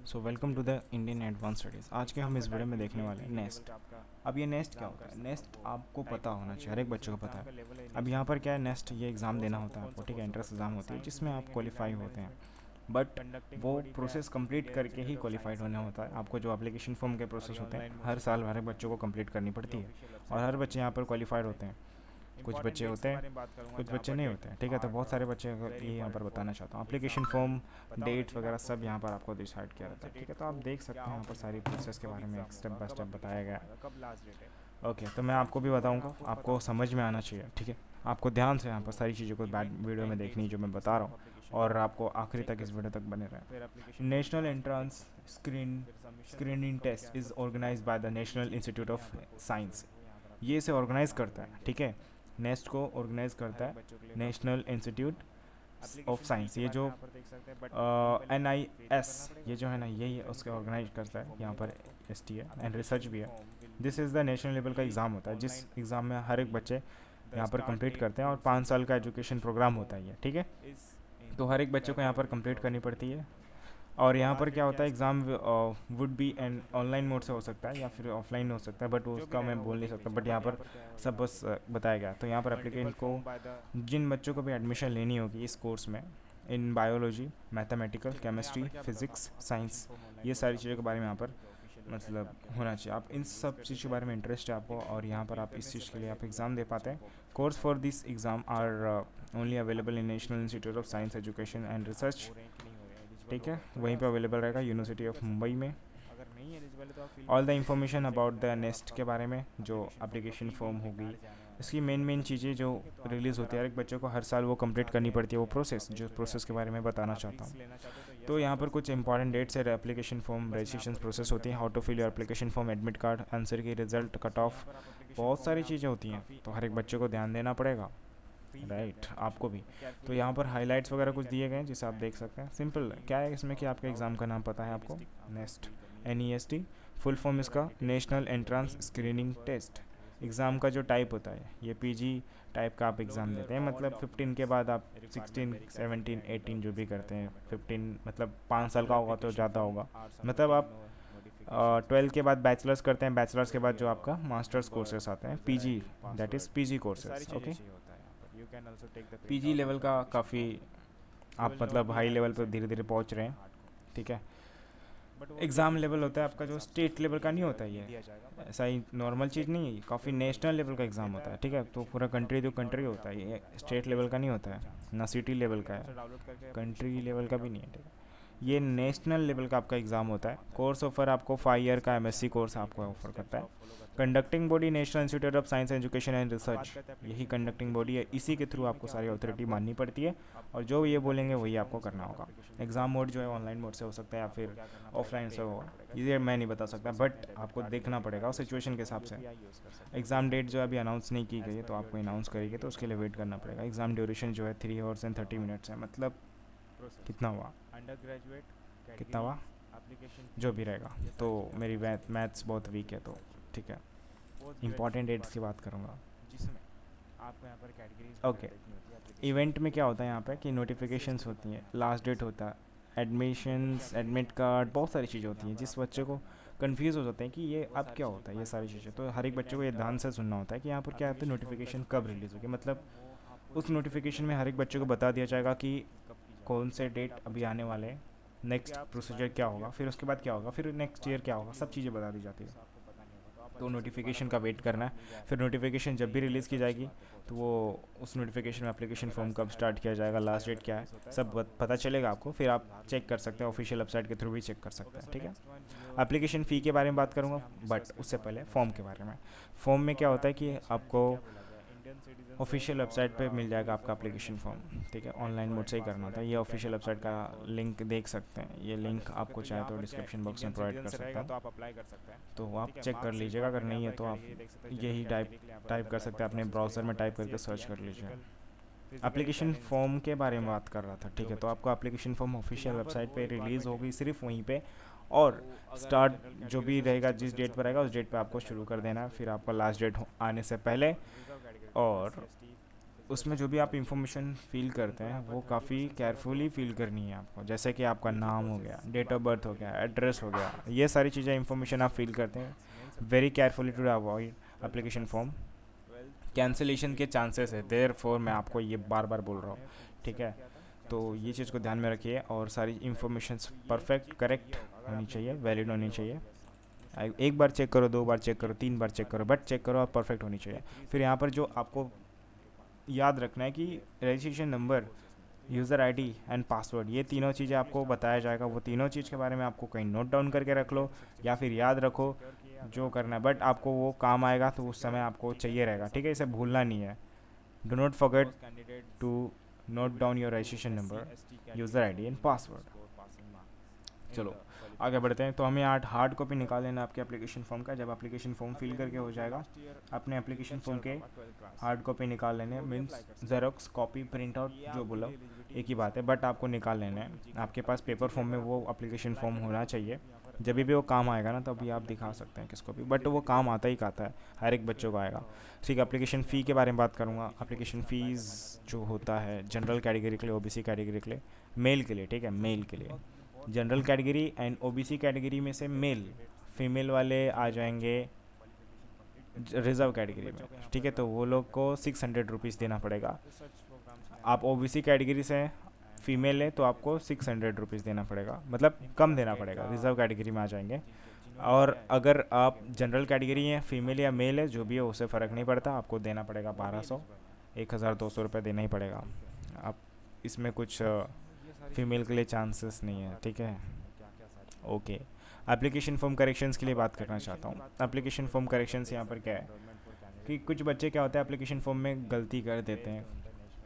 So welcome to the Indian advance studies. आज के हम इस वीडियो में देखने वाले हैं नेस्ट। अब ये नेस्ट क्या होता है? नेस्ट आपको पता होना चाहिए, हर एक बच्चे को पता है। अब यहाँ पर क्या है, नेस्ट ये एग्ज़ाम देना होता है आपको, ठीक है, एंट्रेंस एग्ज़ाम होती है जिसमें आप क्वालिफाई होते हैं। बट वो प्रोसेस कंप्लीट करके ही क्वालिफाइड होना होता है आपको। जो एप्लीकेशन फॉर्म के प्रोसेस होते हैं हर साल हर एक बच्चों को कंप्लीट करनी पड़ती है, और हर बच्चे यहाँ पर क्वालिफाइड होते हैं। कुछ बच्चे होते हैं, कुछ बच्चे नहीं होते हैं, ठीक है। तो बहुत सारे बच्चे ये यहाँ पर बताना चाहता हूँ। एप्लीकेशन फॉर्म, डेट्स वगैरह सब यहाँ पर आपको डिसाइड किया रहता है, ठीक है। तो आप देख सकते हैं यहाँ पर सारी प्रोसेस के बारे में स्टेप बाय स्टेप बताया गया है। ओके, तो मैं आपको भी बताऊँगा, आपको समझ में आना चाहिए, ठीक है। आपको ध्यान से यहाँ पर सारी चीज़ों को बैड वीडियो में देखनी है जो मैं बता रहा हूँ, और आपको आखिरी तक इस वीडियो तक बने रहें। National entrance screening test is organise by the national institute of science. ये इसे ऑर्गेनाइज करता है, ठीक है। नेस्ट को ऑर्गेनाइज करता है नेशनल इंस्टीट्यूट ऑफ साइंस। ये जो NIS, ये जो है ना, यही उसके ऑर्गेनाइज करता है यहाँ पर। ST है एंड रिसर्च भी है। This is the national level का एग्ज़ाम होता है, जिस एग्ज़ाम में हर एक बच्चे यहाँ पर कंप्लीट करते हैं, और 5 साल का एजुकेशन प्रोग्राम होता है ये, ठीक है। तो हर एक बच्चे को यहाँ पर कंप्लीट करनी पड़ती है। और यहाँ पर क्या होता है, exam would be and online mode से हो सकता है या फिर ऑफलाइन हो सकता है, बट उसका मैं बोल नहीं सकता। बट यहाँ पर सब बस बताया गया। तो यहाँ पर एप्लीकेंट को, जिन बच्चों को भी एडमिशन लेनी होगी इस कोर्स में, in biology, mathematical, chemistry, physics, science, ये सारी चीज़ों के बारे में यहाँ पर मतलब होना चाहिए। आप इन सब चीज़ के बारे में इंटरेस्ट है आपको, और यहाँ पर आप इस चीज़ के लिए आप एग्ज़ाम दे पाते हैं। Course for this exam are only available in national institute of science education and research, ठीक है। वहीं पे अवेलेबल रहेगा यूनिवर्सिटी ऑफ मुंबई में। All the information about the nest के बारे में, जो एप्लीकेशन फॉर्म होगी, इसकी मेन चीज़ें जो रिलीज़ होती है, हर एक बच्चे को हर साल वो कंप्लीट करनी पड़ती है, वो प्रोसेस, जो प्रोसेस के बारे में बताना चाहता हूँ। तो यहाँ पर कुछ इंपॉर्टेंट डेट्स है। एप्लीकेशन फॉर्म रजिस्ट्रेशन प्रोसेस होती है, how to fill your application form, admit card, answer key result, cut off, बहुत सारी चीज़ें होती हैं। तो हर एक बच्चे को ध्यान देना पड़ेगा, राइट, आपको भी। तो यहाँ पर हाइलाइट्स वगैरह कुछ दिए गए हैं जिसे आप देख सकते हैं। सिंपल क्या है इसमें कि आपके एग्ज़ाम का नाम पता है आपको, नेस्ट, NEST। फुल फॉर्म इसका national entrance screening test. Exam का जो टाइप होता है, ये PG टाइप का आप एग्ज़ाम देते हैं। मतलब 15 के बाद आप 16, 17, 18 जो भी करते हैं, 15 मतलब 5 साल का होगा तो ज़्यादा होगा। मतलब आप 12 के बाद बैचलर्स करते हैं, बैचलर्स के बाद जो आपका मास्टर्स कोर्सेस आते हैं, PG, that is PG courses, okay. PG level का काफ़ी आप मतलब हाई लेवल पर धीरे धीरे पहुंच रहे हैं, ठीक है। एग्ज़ाम लेवल होता है आपका जो स्टेट लेवल का नहीं होता है, ये ऐसा ही नॉर्मल चीज़ नहीं है, काफ़ी नेशनल लेवल का एग्ज़ाम होता है, ठीक है। तो पूरा कंट्री जो कंट्री होता है, ये स्टेट लेवल का नहीं होता है, ना सिटी लेवल का है, कंट्री लेवल का भी नहीं है, ठीक है। ये नेशनल लेवल का आपका एग्ज़ाम होता है। कोर्स ऑफर आपको 5 ईयर का MSc कोर्स आपको ऑफर करता है। Conducting body national institute of science education and research, यही कंडक्टिंग बॉडी है, इसी के थ्रू आपको सारी अथॉरिटी माननी पड़ती है, और जो ये बोलेंगे वही आपको करना होगा। एग्ज़ाम मोड जो है ऑनलाइन मोड से हो सकता है या फिर ऑफलाइन से होगा, ये मैं नहीं बता सकता, बट आपको देखना पड़ेगा उस सिचुएशन के हिसाब से। एग्ज़ाम डेट जो है अभी अनाउंस नहीं की गई है, तो आपको अनाउंस करेगी तो उसके लिए वेट करना पड़ेगा। एग्ज़ाम ड्यूरेशन जो है 3 आवर्स एंड 30 मिनट्स है। मतलब कितना हुआ, कितना हुआ जो भी रहेगा। तो मेरी मैथ्स बहुत वीक है, तो ठीक है। इंपॉर्टेंट डेट्स की बात करूँगा। ओके, इवेंट में क्या होता है यहाँ पे कि नोटिफिकेशंस होती हैं, लास्ट डेट होता है, एडमिशन्स, एडमिट कार्ड, बहुत सारी चीज़ें होती हैं। जिस बच्चे को कंफ्यूज हो जाते हैं कि ये अब क्या होता है, ये सारी चीज़ें, तो हर एक बच्चे को ये ध्यान से सुनना होता है कि यहाँ पर क्या होता है, नोटिफिकेशन कब रिलीज़ होगी। मतलब उस नोटिफिकेशन में हर एक बच्चे को बता दिया जाएगा कि कौन से डेट अभी आने वाले हैं, नेक्स्ट प्रोसीजर क्या होगा, फिर उसके बाद क्या होगा, फिर नेक्स्ट ईयर क्या होगा, सब चीज़ें बता दी जाती है। तो नोटिफिकेशन का वेट करना है। फिर नोटिफिकेशन जब भी रिलीज़ की जाएगी, तो वो उस नोटिफिकेशन में एप्लीकेशन फॉर्म कब स्टार्ट किया जाएगा, लास्ट डेट क्या है, सब पता चलेगा आपको। फिर आप चेक कर सकते हैं, ऑफिशियल वेबसाइट के थ्रू भी चेक कर सकते हैं, ठीक है। एप्लीकेशन फ़ी के बारे में बात करूँगा, बट उससे पहले फॉर्म के बारे में। फॉर्म में क्या होता है कि आपको ऑफिशियल वेबसाइट पे मिल जाएगा आपका एप्लीकेशन फॉर्म, ठीक है। ऑनलाइन मोड से ही करना होता है। ये ऑफिशियल वेबसाइट का लिंक देख सकते हैं, ये लिंक आपको चाहे तो डिस्क्रिप्शन बॉक्स में प्रोवाइड कर सकता हूँ, तो आप चेक कर लीजिएगा। अगर नहीं है तो आप यही टाइप कर सकते हैं, अपने ब्राउज़र में टाइप करके सर्च कर लीजिए। एप्लीकेशन फॉर्म के बारे में बात कर रहा था, ठीक है। तो आपको एप्लीकेशन फॉर्म ऑफिशियल वेबसाइट पे रिलीज़ होगी, सिर्फ वहीं पे, और स्टार्ट जो भी रहेगा, जिस डेट पर रहेगा उस डेट पे आपको शुरू कर देना है। फिर आपका लास्ट डेट आने से पहले, और उसमें जो भी आप इंफॉर्मेशन फिल करते हैं वो काफ़ी केयरफुली फिल करनी है आपको, जैसे कि आपका नाम हो गया, डेट ऑफ बर्थ हो गया, एड्रेस हो गया, ये सारी चीज़ें इंफॉर्मेशन आप फिल करते हैं very carefully to avoid application form cancellation के चांसेस है, देयर फोर मैं आपको ये बार बार बोल रहा हूँ, ठीक है। तो ये चीज़ को ध्यान में रखिए और सारी इंफॉर्मेशन परफेक्ट करेक्ट होनी चाहिए, वैलिड होनी चाहिए। एक बार चेक करो, 2 बार चेक करो, 3 बार चेक करो, बट चेक करो और परफेक्ट होनी चाहिए। फिर यहाँ पर जो आपको याद रखना है कि registration number, user ID and password, ये तीनों चीज़ें आपको बताया जाएगा। वो तीनों चीज़ के बारे में आपको कहीं नोट डाउन करके रख लो या फिर याद रखो, जो करना है, बट आपको वो काम आएगा तो उस समय आपको चाहिए रहेगा, ठीक है। इसे भूलना नहीं है। Do not forget to note down your registration number, user ID and password. चलो आगे बढ़ते हैं। तो हमें हार्ड कॉपी निकाल लेना आपके एप्लीकेशन फॉर्म का। जब एप्लीकेशन फॉर्म फिल करके हो जाएगा, अपने एप्लीकेशन फॉर्म के हार्ड कॉपी निकाल लेने, means xerox copy print out जो बोलो एक ही बात है, बट आपको निकाल लेना है। आपके पास पेपर फॉर्म में वो एप्लीकेशन फॉर्म होना चाहिए। जब भी वो काम आएगा ना तभी आप दिखा सकते हैं किसको भी, बट वो काम आता ही आता है, हर एक बच्चों को आएगा। ठीक है, एप्लीकेशन फ़ी के बारे में बात करूँगा। एप्लीकेशन फ़ीस जो होता है जनरल कैटेगरी के लिए, ओबीसी कैटेगरी के लिए, मेल के लिए, ठीक है, मेल के लिए general category and OBC category में से मेल, फीमेल वाले आ जाएंगे रिजर्व कैटेगरी में, ठीक है। तो वो लोग को 600 रुपीज़ देना पड़ेगा। आप ओबीसी कैटेगरी से फीमेल है तो आपको 600 रुपीज़ देना पड़ेगा, मतलब कम देना पड़ेगा, रिजर्व कैटेगरी में आ जाएंगे। और अगर आप जनरल कैटेगरी हैं, फीमेल या मेल है जो भी है, उससे फ़र्क नहीं पड़ता, आपको देना पड़ेगा 1200, 1200 रुपये देना ही पड़ेगा। आप इसमें कुछ फीमेल के लिए चांसेस नहीं है, ठीक है। ओके, एप्लीकेशन फॉर्म करेक्शंस के लिए बात करना चाहता हूँ। एप्लीकेशन फॉर्म करेक्शंस यहाँ पर क्या है कि कुछ बच्चे क्या होता है एप्लीकेशन फॉर्म में गलती कर देते हैं,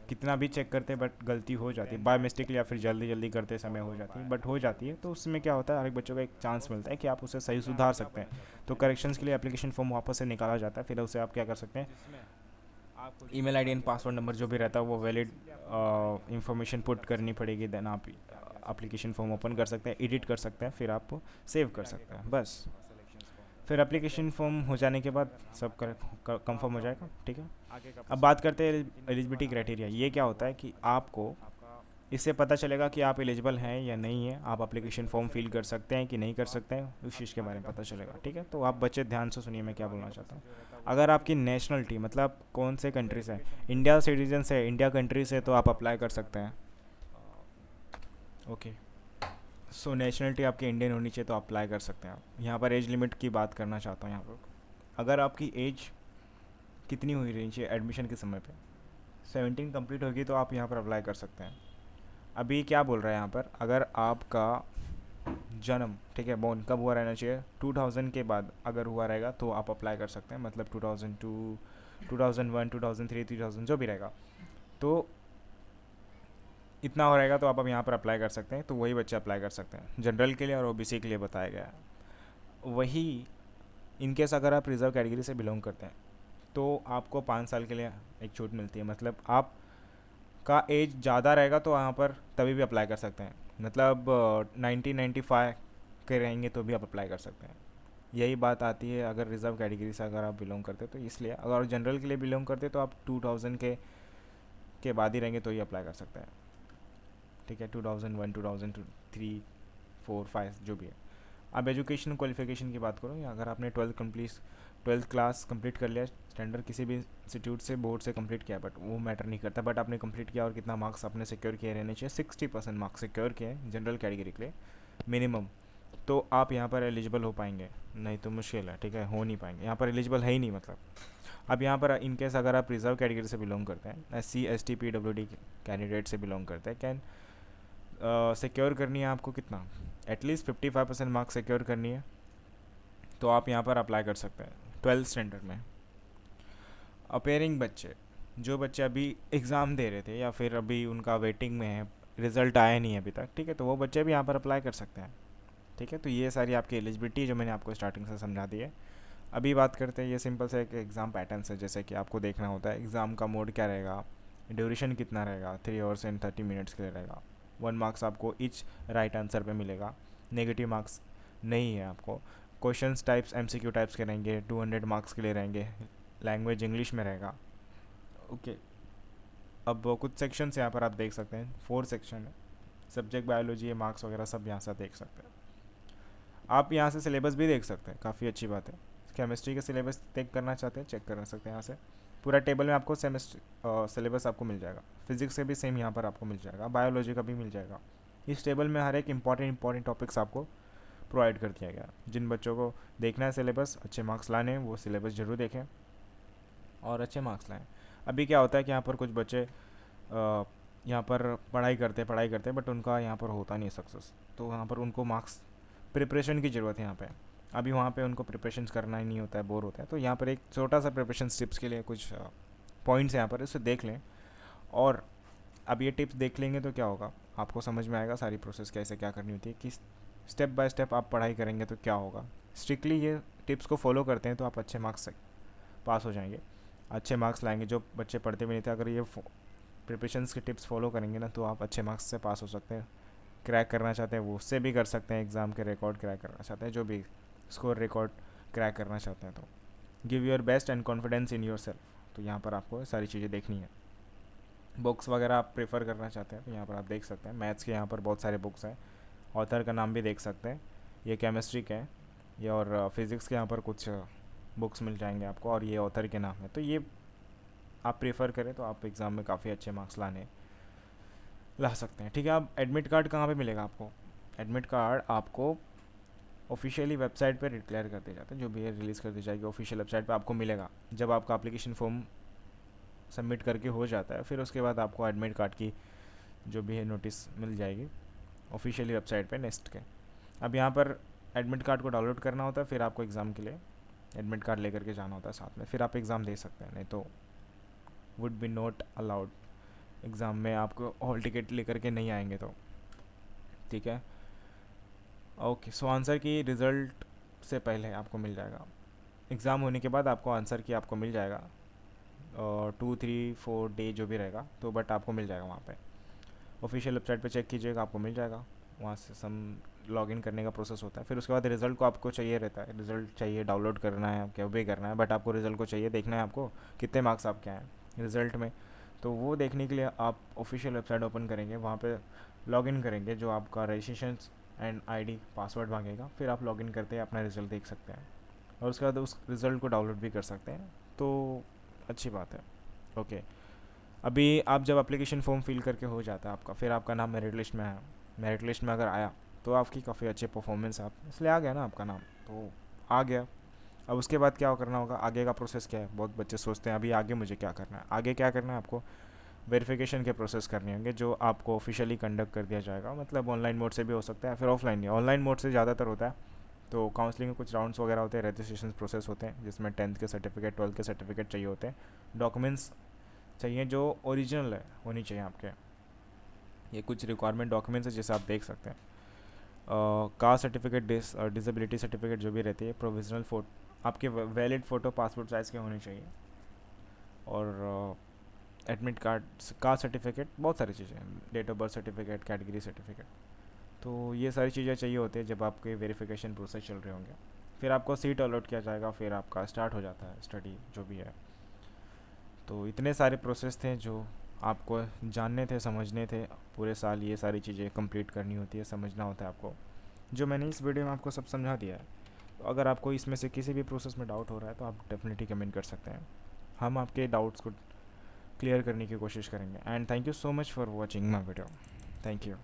कितना भी चेक करते हैं बट गलती हो जाती है बाय मिस्टेक, या फिर जल्दी जल्दी करते समय हो जाती है, बट हो जाती है। तो उसमें क्या होता है, हर एक बच्चों को एक चांस मिलता है कि आप उसे सही सुधार सकते हैं। तो करेक्शंस के लिए एप्लीकेशन फॉर्म वापस से निकाला जाता है, फिर उसे आप क्या कर सकते हैं, email ID and password number जो भी रहता है वो वैलिड इंफॉर्मेशन पुट करनी पड़ेगी, देन आप एप्लीकेशन फॉर्म ओपन कर सकते हैं, एडिट कर सकते हैं, फिर आप सेव कर सकते हैं, बस। फिर एप्लीकेशन फॉर्म हो जाने के बाद सब कंफर्म हो जाएगा, ठीक है। अब बात करते हैं एलिजिबिलिटी क्राइटेरिया। ये क्या होता है कि आपको इससे पता चलेगा कि आप एलिजिबल हैं या नहीं है, आप एप्लीकेशन फॉर्म फिल कर सकते हैं कि नहीं कर सकते हैं, उस चीज़ के बारे में पता चलेगा, ठीक है। तो आप बच्चे ध्यान से सुनिए मैं क्या बोलना चाहता हूँ। अगर आपकी नेशनलिटी मतलब कौन से कंट्री से, इंडिया सिटीजन से, इंडिया कंट्री से, तो आप अप्लाई कर सकते हैं। ओके, सो नेशनलिटी आपकी इंडियन होनी चाहिए तो अप्लाई कर सकते हैं आप। यहाँ पर एज लिमिट की बात करना चाहता हूँ। यहाँ पर अगर आपकी एज कितनी हुई रहनी चाहिए एडमिशन के समय पे, 17 कंप्लीट होगी तो आप यहाँ पर अप्लाई कर सकते हैं। अभी क्या बोल रहा है यहाँ पर, अगर आपका जन्म, ठीक है, बोर्न कब हुआ रहना चाहिए, 2000 के बाद अगर हुआ रहेगा तो आप अप्लाई कर सकते हैं, मतलब 2002, 2001, 2003, 2000 जो भी रहेगा, तो इतना हो रहेगा तो आप अब यहाँ पर अप्लाई कर सकते हैं। तो वही बच्चे अप्लाई कर सकते हैं, जनरल के लिए और ओबीसी के लिए बताया गया है। वही इनकेस अगर आप रिजर्व कैटेगरी से बिलोंग करते हैं तो आपको 5 साल के लिए एक छूट मिलती है, मतलब आप का एज ज़्यादा रहेगा तो वहाँ पर तभी भी अप्लाई कर सकते हैं, मतलब 1995 के रहेंगे तो भी आप अप्लाई कर सकते हैं। यही बात आती है अगर रिजर्व कैटेगरी से अगर आप बिलोंग करते तो, इसलिए अगर जनरल के लिए बिलोंग करते तो आप 2000 के बाद ही रहेंगे तो ही अप्लाई कर सकते हैं, ठीक है। 2001, 2003, 4, 5 जो भी है। अब एजुकेशन क्वालिफिकेशन की बात करो, या अगर आपने 12th क्लास कंप्लीट कर लिया, स्टैंडर्ड किसी भी इंस्टीट्यूट से, बोर्ड से कंप्लीट किया, बट वो मैटर नहीं करता, बट आपने कंप्लीट किया और कितना मार्क्स आपने सिक्योर किए रहने चाहिए, 60% मार्क्स सिक्योर किए जनरल कैटेगरी के लिए मिनिमम, तो आप यहाँ पर एलिजिबल हो पाएंगे, नहीं तो मुश्किल है, ठीक है, हो नहीं पाएंगे, यहाँ पर एलिजिबल है ही नहीं मतलब। अब यहाँ पर इनकेस अगर आप रिजर्व कैटेगरी से बिलोंग करते हैं, SC ST PWD कैंडिडेट से बिलोंग करते हैं, कैन सिक्योर करनी है आपको कितना, एटलीस्ट 55% मार्क्स सिक्योर करनी है, तो आप यहाँ पर अप्लाई कर सकते हैं 12th स्टैंडर्ड में। अपेयरिंग बच्चे, जो बच्चे अभी एग्ज़ाम दे रहे थे या फिर अभी उनका वेटिंग में है, रिज़ल्ट आया नहीं है अभी तक, ठीक है, तो वो बच्चे भी यहाँ पर अप्लाई कर सकते हैं, ठीक है। तो ये सारी आपकी एलिजिबिलिटी जो मैंने आपको स्टार्टिंग से समझा दी है। अभी बात करते हैं, ये सिंपल से एक एग्ज़ाम पैटर्न है, जैसे कि आपको देखना होता है एग्ज़ाम का मोड क्या रहेगा, ड्यूरेशन कितना रहेगा, 3 hours and 30 minutes के लिए रहेगा। 1 मार्क्स आपको ईच राइट आंसर पे मिलेगा, नेगेटिव मार्क्स नहीं है आपको। क्वेश्चंस टाइप्स MCQ टाइप्स के रहेंगे, 200 मार्क्स के लिए रहेंगे, लैंग्वेज इंग्लिश में रहेगा, ओके। अब कुछ सेक्शंस यहाँ पर आप देख सकते हैं, 4 सेक्शन है, सब्जेक्ट बायोलॉजी है, मार्क्स वगैरह सब यहाँ से आप देख सकते हैं। आप यहाँ से सिलेबस भी देख सकते हैं, काफ़ी अच्छी बात है। केमिस्ट्री का सिलेबस चेक करना चाहते हैं, चेक कर सकते हैं यहाँ से। पूरा टेबल में आपको सिलेबस आपको मिल जाएगा। फिजिक्स का भी सेम यहाँ पर आपको मिल जाएगा, बायोलॉजी का भी मिल जाएगा। इस टेबल में हर एक इंपॉर्टेंट टॉपिक्स आपको प्रोवाइड कर दिया गया। जिन बच्चों को देखना है सिलेबस, अच्छे मार्क्स लाने हैं, वो सिलेबस ज़रूर देखें और अच्छे मार्क्स लाएँ। अभी क्या होता है कि यहाँ पर कुछ बच्चे यहाँ पर पढ़ाई करते बट उनका यहाँ पर होता नहीं सक्सेस, तो यहाँ पर उनको मार्क्स प्रिपरेशन की ज़रूरत है यहाँ पे। अभी वहाँ पे उनको प्रिपरेशन करना ही नहीं होता है, बोर होता है, तो यहाँ पर एक छोटा सा प्रिपरेशन टिप्स के लिए कुछ पॉइंट्स यहाँ पर इसे देख लें। और अब ये टिप्स देख लेंगे तो क्या होगा, आपको समझ में आएगा सारी प्रोसेस कैसे क्या करनी होती है, कि स्टेप बाय स्टेप आप पढ़ाई करेंगे तो क्या होगा। स्ट्रिक्टली ये टिप्स को फॉलो करते हैं तो आप अच्छे मार्क्स से पास हो जाएंगे, अच्छे मार्क्स लाएंगे। जो बच्चे पढ़ते भी नहीं थे, अगर ये प्रिपरेशंस के टिप्स फॉलो करेंगे ना, तो आप अच्छे मार्क्स से पास हो सकते हैं। क्रैक करना चाहते हैं वो उससे भी कर सकते हैं, एग्ज़ाम के रिकॉर्ड क्रैक करना चाहते हैं, जो भी स्कोर रिकॉर्ड क्रैक करना चाहते हैं, तो give your best and confidence in your self. तो यहाँ पर आपको सारी चीज़ें देखनी है। बुक्स वगैरह आप प्रेफर करना चाहते हैं तो यहाँ पर आप देख सकते हैं, मैथ्स के यहाँ पर बहुत सारे बुक्स हैं, ऑथर का नाम भी देख सकते हैं। ये केमिस्ट्री के हैं ये, और फिज़िक्स के यहाँ पर कुछ बुक्स मिल जाएंगे आपको, और ये ऑथर के नाम है। तो ये आप प्रेफर करें तो आप एग्ज़ाम में काफ़ी अच्छे मार्क्स ला सकते हैं। ठीक है, अब एडमिट कार्ड कहाँ पे मिलेगा आपको? एडमिट कार्ड आपको ऑफिशियली वेबसाइट पर डिक्लेयर कर दिया जाता है, जो भी है रिलीज़ कर दी जाएगी ऑफिशियल वेबसाइट पे आपको मिलेगा। जब आपका एप्लीकेशन फॉर्म सबमिट करके हो जाता है, फिर उसके बाद आपको एडमिट कार्ड की जो भी है नोटिस मिल जाएगी ऑफिशियली वेबसाइट पे नेस्ट के। अब यहाँ पर एडमिट कार्ड को डाउनलोड करना होता है, फिर आपको एग्ज़ाम के लिए एडमिट कार्ड लेकर के जाना होता है साथ में, फिर आप एग्ज़ाम दे सकते हैं, नहीं तो would be not allowed. Exam में आपको हॉल टिकट लेकर के नहीं आएंगे तो। ठीक है, ओके। सो आंसर की रिज़ल्ट से पहले आपको मिल जाएगा, एग्ज़ाम होने के बाद आपको आंसर की आपको मिल जाएगा, 2-3-4 डे जो भी रहेगा, तो बट आपको मिल जाएगा वहाँ पे ऑफिशियल वेबसाइट पे चेक कीजिएगा, आपको मिल जाएगा। वहाँ से सम लॉगिन करने का प्रोसेस होता है, फिर उसके बाद रिज़ल्ट को आपको चाहिए रहता है, रिज़ल्ट चाहिए, डाउनलोड करना है, क्या भी करना है, बट आपको रिज़ल्ट को चाहिए, देखना है आपको कितने मार्क्स आपके आए रिज़ल्ट में। तो वो देखने के लिए आप ऑफिशियल वेबसाइट ओपन करेंगे, वहाँ पे लॉगिन करेंगे, जो आपका रजिस्ट्रेशन एंड आईडी पासवर्ड मांगेगा, फिर आप लॉगिन करते हैं अपना रिज़ल्ट देख सकते हैं, और उसके बाद उस रिज़ल्ट को डाउनलोड भी कर सकते हैं, तो अच्छी बात है। ओके, अभी आप जब एप्लीकेशन फॉर्म फिल करके हो जाता है आपका, फिर आपका नाम मेरिट लिस्ट में आया, मेरिट लिस्ट में अगर आया तो आपकी काफ़ी अच्छी परफॉर्मेंस आप इसलिए आ गया ना आपका नाम, तो आ गया। अब उसके बाद क्या करना होगा, आगे का प्रोसेस क्या है? बहुत बच्चे सोचते हैं अभी आगे मुझे क्या करना है। आगे क्या करना है आपको? वेरिफिकेशन के प्रोसेस करने होंगे, जो आपको ऑफिशियली कंडक्ट कर दिया जाएगा, मतलब ऑनलाइन मोड से भी हो सकता है, फिर ऑफलाइन नहीं, ऑनलाइन मोड से ज़्यादातर होता है। तो काउंसलिंग में कुछ राउंड्स वगैरह होते हैं, रजिस्ट्रेशन प्रोसेस होते हैं, जिसमें 10th के सर्टिफिकेट, 12th के सर्टिफिकेट चाहिए होते हैं, डॉक्यूमेंट्स चाहिए जो ओरिजिनल है होनी चाहिए आपके। ये कुछ रिक्वायरमेंट डॉक्यूमेंट्स है जैसे आप देख सकते हैं, कास्ट सर्टिफिकेट, डिसेबिलिटी सर्टिफिकेट जो भी रहती है, प्रोविजनल फोटो, आपके वैलिड फ़ोटो पासपोर्ट साइज़ के होने चाहिए, और एडमिट कार्ड, कास्ट सर्टिफिकेट, बहुत सारी चीज़ें, date of birth certificate, category certificate, तो ये सारी चीज़ें चाहिए होती है जब आपके वेरिफिकेशन प्रोसेस चल रहे होंगे। फिर आपको सीट अलॉट किया जाएगा, फिर आपका स्टार्ट हो जाता है स्टडी जो भी है। तो इतने सारे प्रोसेस थे जो आपको जानने थे, समझने थे। पूरे साल ये सारी चीज़ें कंप्लीट करनी होती है, समझना होता है आपको, जो मैंने इस वीडियो में आपको सब समझा दिया है। तो अगर आपको इसमें से किसी भी प्रोसेस में डाउट हो रहा है तो आप डेफिनेटली कमेंट कर सकते हैं, हम आपके डाउट्स को क्लियर करने की कोशिश करेंगे। And thank you so much for watching my video. Thank you.